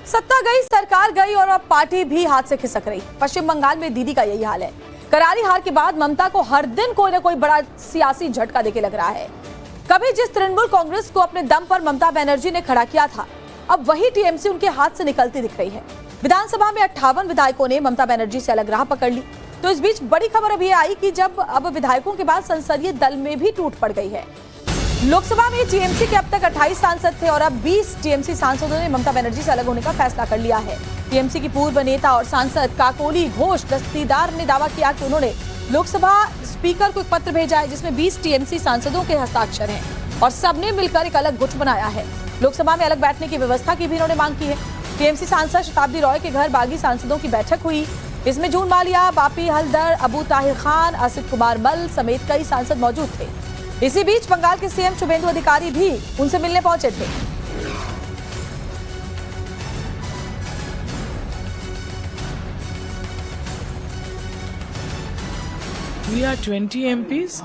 सत्ता गई, सरकार गई और अब पार्टी भी हाथ से खिसक रही। पश्चिम बंगाल में दीदी का यही हाल है। करारी हार के बाद ममता को हर दिन कोई ना कोई बड़ा सियासी झटका देके लग रहा है। कभी जिस तृणमूल कांग्रेस को अपने दम पर ममता बनर्जी ने खड़ा किया था, अब वही टीएमसी उनके हाथ से निकलती दिख रही है। विधानसभा में 58 विधायकों ने ममता बनर्जी से अलग राह पकड़ ली। तो इस बीच बड़ी खबर अभी आई कि जब अब विधायकों के बाद संसदीय दल में भी टूट पड़ गई है। लोकसभा में टीएमसी के अब तक 28 सांसद थे और अब 20 टीएमसी सांसदों ने ममता बनर्जी से अलग होने का फैसला कर लिया है। टीएमसी की पूर्व नेता और सांसद काकोली घोष दस्तीदार ने दावा किया कि उन्होंने लोकसभा स्पीकर को एक पत्र भेजा है जिसमें 20 टीएमसी सांसदों के हस्ताक्षर हैं और सबने मिलकर एक अलग गुट बनाया है। लोकसभा में अलग बैठने की व्यवस्था की भी उन्होंने मांग की है। टीएमसी सांसद शताब्दी रॉय के घर बागी सांसदों की बैठक हुई। इसमें जून मालिया, बापी हल्दर, अबू ताहिर खान, असित कुमार मल समेत कई सांसद मौजूद थे। इसी बीच बंगाल के सीएम शुभेंदु अधिकारी भी उनसे मिलने पहुंचे थे। We are 20 MPs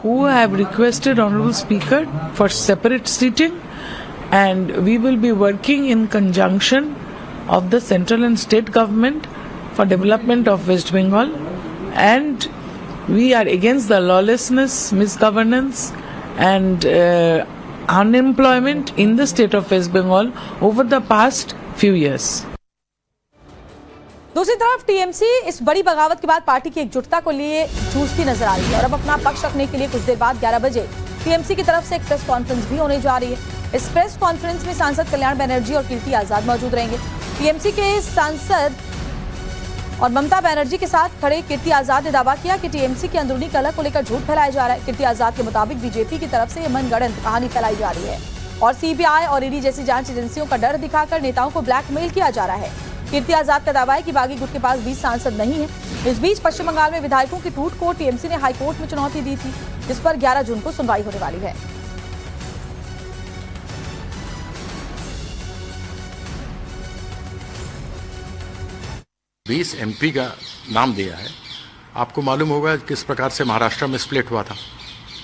who have requested Honorable Speaker for separate seating, and we will be working in conjunction of the central and state government for development of West Bengal, and we are against the lawlessness, misgovernance and unemployment in the state of West Bengal over the past few years. दूसरी तरफ TMC इस बड़ी बगावत के बाद party की एकजुटता को लिए जूझती नजर आ रही है और अब अपना पक्ष रखने के लिए कुछ देर बाद 11 बजे टीएमसी की तरफ से एक प्रेस कॉन्फ्रेंस भी होने जा रही है। इस प्रेस कॉन्फ्रेंस में सांसद कल्याण बनर्जी और कीर्ति आजाद मौजूद रहेंगे। टीएमसी के सांसद और ममता बनर्जी के साथ खड़े कीर्ति आजाद ने दावा किया कि टीएमसी की अंदरूनी कलह को लेकर झूठ फैलाया जा रहा है। कीर्ति आजाद के मुताबिक बीजेपी की तरफ से यह मनगढ़ंत कहानी फैलाई जा रही है और सीबीआई और ईडी जैसी जांच एजेंसियों का डर दिखाकर नेताओं को ब्लैकमेल किया जा रहा है। कीर्ति आजाद का दावा है कि बागी गुट के पास 20 सांसद नहीं है। इस बीच पश्चिम बंगाल में विधायकों की टूट को टीएमसी ने हाईकोर्ट में चुनौती दी थी, जिस पर 11 जून को सुनवाई होने वाली है। बीस एमपी का नाम दिया है। आपको मालूम होगा किस प्रकार से महाराष्ट्र में स्प्लिट हुआ था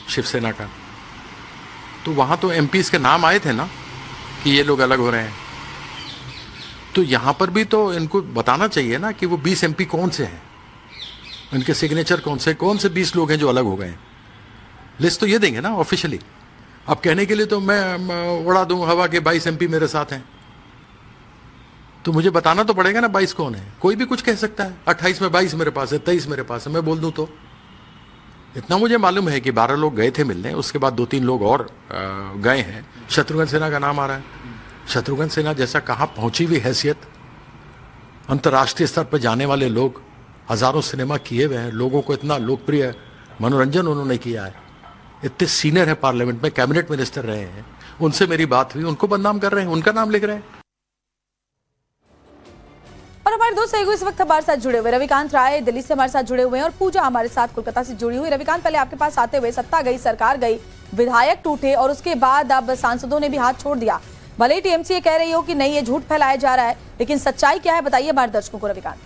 शिवसेना का, तो वहां तो एमपीज के नाम आए थे ना कि ये लोग अलग हो रहे हैं। तो यहां पर भी तो इनको बताना चाहिए ना कि वो 20 एमपी कौन से हैं, उनके सिग्नेचर कौन से 20 लोग हैं जो अलग हो गए हैं। लिस्ट तो ये देंगे ना ऑफिशियली। अब कहने के लिए तो मैं उड़ा दूं हवा के 22 एमपी मेरे साथ हैं, तो मुझे बताना तो पड़ेगा ना 22 कौन है। कोई भी कुछ कह सकता है 28 में 22 मेरे पास है, 23 मेरे पास है, मैं बोल दूं तो। इतना मुझे मालूम है कि 12 लोग गए थे मिलने, उसके बाद 2-3 लोग और गए हैं। शत्रुघ्न सिन्हा का नाम आ रहा है। शत्रुघ्न सिन्हा जैसा कहाँ पहुंची हुई हैसियत, अंतर्राष्ट्रीय स्तर पर जाने वाले लोग, हजारों सिनेमा किए हुए हैं, लोगों को इतना लोकप्रिय मनोरंजन उन्होंने किया है, इतने सीनियर है पार्लियामेंट में, कैबिनेट मिनिस्टर रहे हैं। उनसे मेरी बात हुई, उनको बदनाम कर रहे हैं, उनका नाम लिख रहे हैं। और हमारे दोस्त सहयोगी इस वक्त हमारे साथ जुड़े हुए रविकांत राय दिल्ली से हमारे साथ जुड़े हुए हैं और पूजा हमारे साथ कोलकाता से जुड़ी हुई। रविकांत, पहले आपके पास आते हुए सत्ता गई, सरकार गई, विधायक टूटे और उसके बाद अब सांसदों ने भी हाथ छोड़ दिया। भले ही टीएमसी ये कह रही हो कि नहीं ये झूठ फैलाया जा रहा है, लेकिन सच्चाई क्या है बताइए हमारे दर्शकों को रविकांत।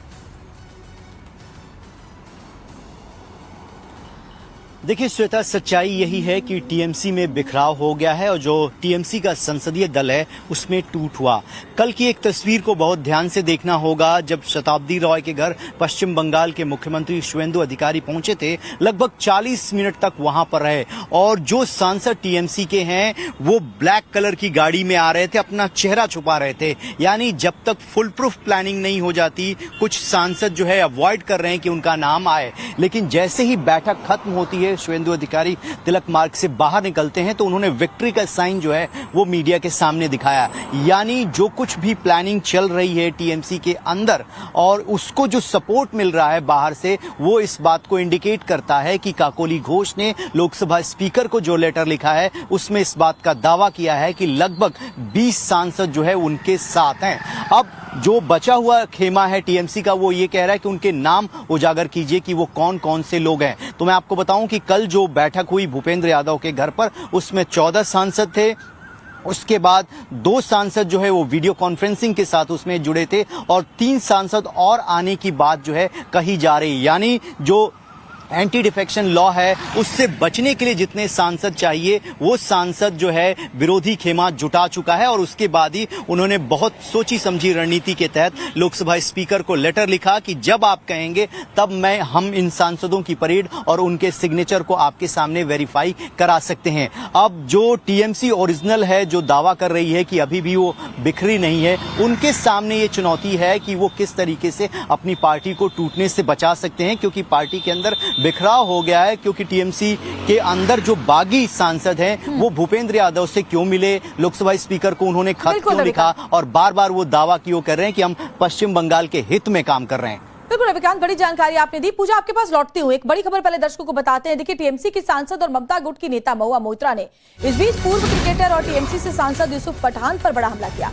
देखिए श्वेता, सच्चाई यही है कि टीएमसी में बिखराव हो गया है और जो टीएमसी का संसदीय दल है उसमें टूट हुआ। कल की एक तस्वीर को बहुत ध्यान से देखना होगा। जब शताब्दी रॉय के घर पश्चिम बंगाल के मुख्यमंत्री शुभेंदु अधिकारी पहुंचे थे, लगभग 40 मिनट तक वहां पर रहे और जो सांसद टीएमसी के हैं वो ब्लैक कलर की गाड़ी में आ रहे थे, अपना चेहरा छुपा रहे थे। यानी जब तक फुल प्रूफ प्लानिंग नहीं हो जाती, कुछ सांसद जो है अवॉइड कर रहे हैं कि उनका नाम आए। लेकिन जैसे ही बैठक खत्म होती है, शुभेंदु अधिकारी तिलक मार्ग से बाहर निकलते हैं तो उन्होंने विक्ट्री का साइन जो है वो मीडिया के सामने दिखाया। यानी जो कुछ भी प्लानिंग चल रही है टीएमसी के अंदर और उसको जो सपोर्ट मिल रहा है बाहर से, वो इस बात को इंडिकेट करता है कि काकोली घोष ने लोकसभा स्पीकर को जो लेटर लिखा है उसमें इस बात का दावा किया है कि लगभग 20 सांसद जो है उनके साथ हैं। अब जो बचा हुआ खेमा है टीएमसी का, वो ये कह रहा है कि उनके नाम उजागर कीजिए कि वो कौन कौन से लोग हैं। तो मैं आपको बताऊं कि कल जो बैठक हुई भूपेंद्र यादव के घर पर, उसमें 14 सांसद थे। उसके बाद 2 सांसद जो है वो वीडियो कॉन्फ्रेंसिंग के साथ उसमें जुड़े थे और 3 सांसद और आने की बात जो है कही जा रही है। यानी जो एंटी डिफेक्शन लॉ है उससे बचने के लिए जितने सांसद चाहिए वो सांसद जो है विरोधी खेमा जुटा चुका है और उसके बाद ही उन्होंने बहुत सोची समझी रणनीति के तहत लोकसभा स्पीकर को लेटर लिखा कि जब आप कहेंगे तब हम इन सांसदों की परेड और उनके सिग्नेचर को आपके सामने वेरीफाई करा सकते हैं। अब जो टीएमसी ओरिजिनल है जो दावा कर रही है कि अभी भी वो बिखरी नहीं है, उनके सामने ये चुनौती है कि वो किस तरीके से अपनी पार्टी को टूटने से बचा सकते हैं, क्योंकि पार्टी के अंदर बिखराव हो गया है। क्योंकि टीएमसी के अंदर जो बागी सांसद हैं वो भूपेंद्र यादव से क्यों मिले, लोकसभा स्पीकर को उन्होंने खत क्यों लिखा और बार बार वो दावा क्यों कर रहे हैं कि हम पश्चिम बंगाल के हित में काम कर रहे हैं। बिल्कुल रविकांत, बड़ी जानकारी आपने दी। पूजा, आपके पास लौटती हूँ, एक बड़ी खबर पहले दर्शकों को बताते हैं। देखिए, टीएमसी की सांसद और ममता गुट की नेता महुआ मोइत्रा ने इस बीच पूर्व क्रिकेटर और टीएमसी से सांसद यूसुफ पठान पर बड़ा हमला किया।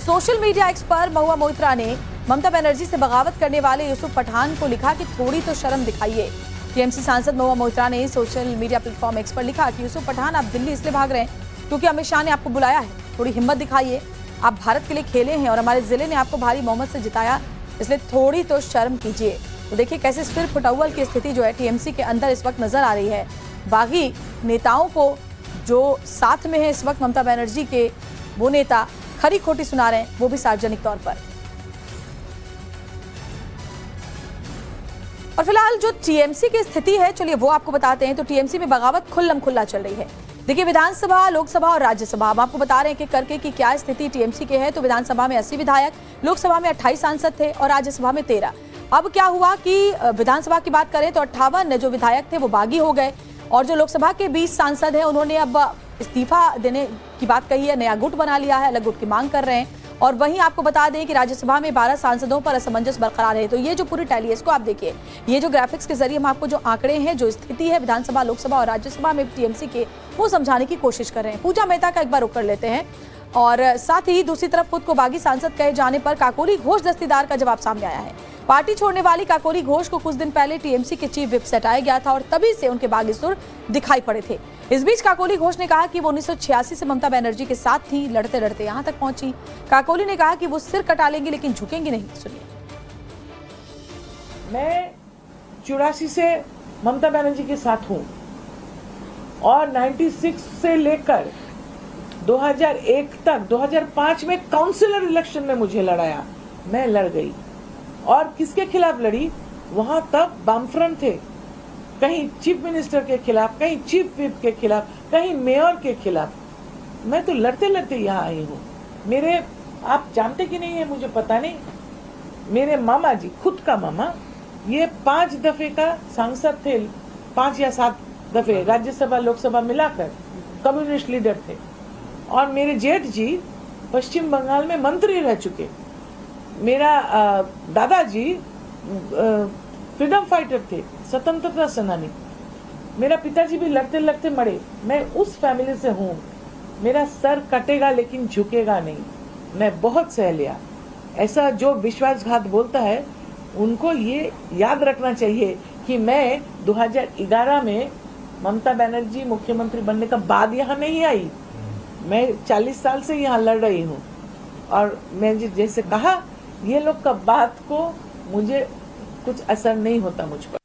सोशल मीडिया एक्स पर महुआ मोइत्रा ने ममता बनर्जी से बगावत करने वाले यूसुफ पठान को लिखा कि थोड़ी तो शर्म दिखाइए। टीएमसी सांसद महुआ मोइत्रा ने सोशल मीडिया प्लेटफॉर्म एक्स पर लिखा कि यूसुफ पठान, आप दिल्ली इसलिए भाग रहे हैं क्योंकि अमित शाह ने आपको बुलाया है, थोड़ी हिम्मत दिखाइए। आप भारत के लिए खेले हैं और हमारे जिले ने आपको भारी बहुमत से जिताया, इसलिए थोड़ी तो शर्म कीजिए। तो देखिए कैसे सिर फुटअव्वल की स्थिति जो है टीएमसी के अंदर इस वक्त नजर आ रही है। बागी नेताओं को जो साथ में है इस वक्त ममता बनर्जी के, वो नेता खरी खोटी सुना रहे हैं, वो भी सार्वजनिक तौर पर। और फिलहाल जो टीएमसी की स्थिति है, चलिए वो आपको बताते हैं। तो टीएमसी में बगावत खुल्लम खुल्ला चल रही है। देखिए, विधानसभा, लोकसभा और राज्यसभा, अब आपको बता रहे हैं कि करके की क्या स्थिति टीएमसी के है। तो विधानसभा में 80 विधायक, लोकसभा में 28 सांसद थे और राज्यसभा में 13। अब क्या हुआ कि विधानसभा की बात करें तो 58 जो विधायक थे वो बागी हो गए और जो लोकसभा के 20 सांसद हैं उन्होंने अब इस्तीफा देने की बात कही है, नया गुट बना लिया है, अलग गुट की मांग कर रहे हैं। और वहीं आपको बता दें कि राज्यसभा में 12 सांसदों पर असमंजस बरकरार है। तो ये जो पूरी टैली है, इसको आप देखिए, ये जो ग्राफिक्स के जरिए हम आपको जो आंकड़े हैं, जो स्थिति है विधानसभा, लोकसभा और राज्यसभा में टीएमसी के, वो समझाने की कोशिश कर रहे हैं। पूजा मेहता का एक बार रुख कर लेते हैं। और साथ ही दूसरी तरफ खुद को बागी सांसद कहे जाने पर काकोली घोष दस्तीदार का जवाब सामने आया है। पार्टी छोड़ने वाली काकोली घोष को कुछ दिन पहले टीएमसी के चीफ विप सटाया गया था और तभी से उनके बागी सुर दिखाई पड़े थे। इस बीच काकोली घोष ने कहा कि वो 1986 से ममता बनर्जी के साथ थी, लड़ते लड़ते यहां तक पहुंची। काकोली ने कहा कि वो सिर कटा लेंगी लेकिन झुकेंगी नहीं। सुनिए। मैं 84 से ममता बनर्जी के साथ हूं और 96 से लेकर 2001 तक 2005 में काउंसिलर इलेक्शन में मुझे लड़ाया, मैं लड़ गई। और किसके खिलाफ लड़ी? वहां तब बामफ्रंट थे, कहीं चीफ मिनिस्टर के खिलाफ, कहीं चीफ विप के खिलाफ, कहीं मेयर के खिलाफ। मैं तो लड़ते लड़ते यहाँ आई हूँ। मेरे, आप जानते कि नहीं है मुझे पता नहीं, मेरे मामा जी, खुद का मामा, ये 5 दफे का सांसद थे, 5 या 7 दफे राज्यसभा लोकसभा मिलाकर कम्युनिस्ट लीडर थे। और मेरे जेठ जी पश्चिम बंगाल में मंत्री रह चुके। मेरा दादाजी फ्रीडम फाइटर थे, स्वतंत्रता सेनानी। मेरा पिताजी भी लड़ते लड़ते मरे। मैं उस फैमिली से हूँ। मेरा सर कटेगा लेकिन झुकेगा नहीं। मैं बहुत सह लिया। ऐसा जो विश्वासघात बोलता है उनको ये याद रखना चाहिए कि मैं 2011 में ममता बनर्जी मुख्यमंत्री बनने का बाद यहाँ नहीं आई। मैं 40 साल से यहाँ लड़ रही हूँ और मैं जैसे कहा, ये लोग का बात को मुझे कुछ असर नहीं होता मुझ पर।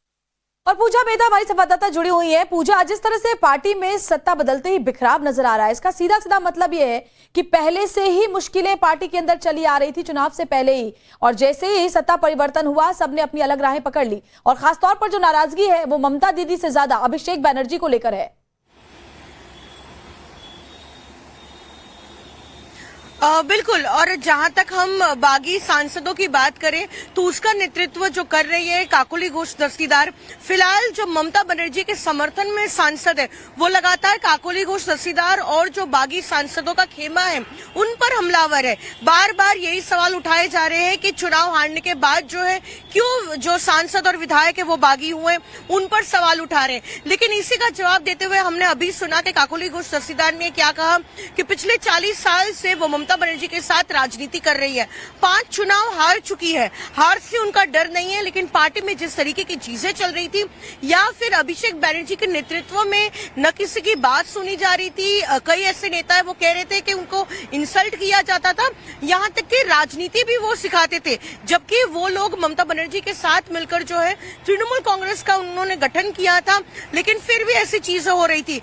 और पूजा मेहता हमारी संवाददाता जुड़ी हुई है। पूजा, जिस तरह से पार्टी में सत्ता बदलते ही बिखराव नजर आ रहा है, इसका सीधा सीधा मतलब ये है कि पहले से ही मुश्किलें पार्टी के अंदर चली आ रही थी, चुनाव से पहले ही, और जैसे ही सत्ता परिवर्तन हुआ सबने अपनी अलग राहें पकड़ ली। और खासतौर पर जो नाराजगी है वो ममता दीदी से ज्यादा अभिषेक बनर्जी को लेकर है। बिल्कुल। और जहां तक हम बागी सांसदों की बात करें तो उसका नेतृत्व जो कर रही है काकोली घोष दस्तीदार। फिलहाल जो ममता बनर्जी के समर्थन में सांसद है वो लगातार काकोली घोष दस्तीदार और जो बागी सांसदों का खेमा है उन पर हमलावर है। बार बार यही सवाल उठाए जा रहे हैं कि चुनाव हारने के बाद जो है क्यों जो सांसद और विधायक है वो बागी हुए, उन पर सवाल उठा रहे हैं। लेकिन इसी का जवाब देते हुए हमने अभी सुना कि काकोली घोष दस्तीदार ने क्या कहा कि पिछले 40 साल से वो ममता बनर्जी के साथ राजनीति कर रही है। 5 चुनाव हार चुकी है, हार से उनका डर नहीं है, लेकिन पार्टी में जिस तरीके की चीजें चल रही थी या फिर अभिषेक बनर्जी के नेतृत्व में न किसी की बात सुनी जा रही थी, कई ऐसे नेता है वो कह रहे थे कि उनको इंसल्ट किया जाता था, यहाँ तक कि राजनीति भी वो सिखाते थे, जबकि वो लोग ममता बनर्जी के साथ मिलकर जो है तृणमूल कांग्रेस का उन्होंने गठन किया था, लेकिन फिर भी ऐसी चीजें हो रही थी।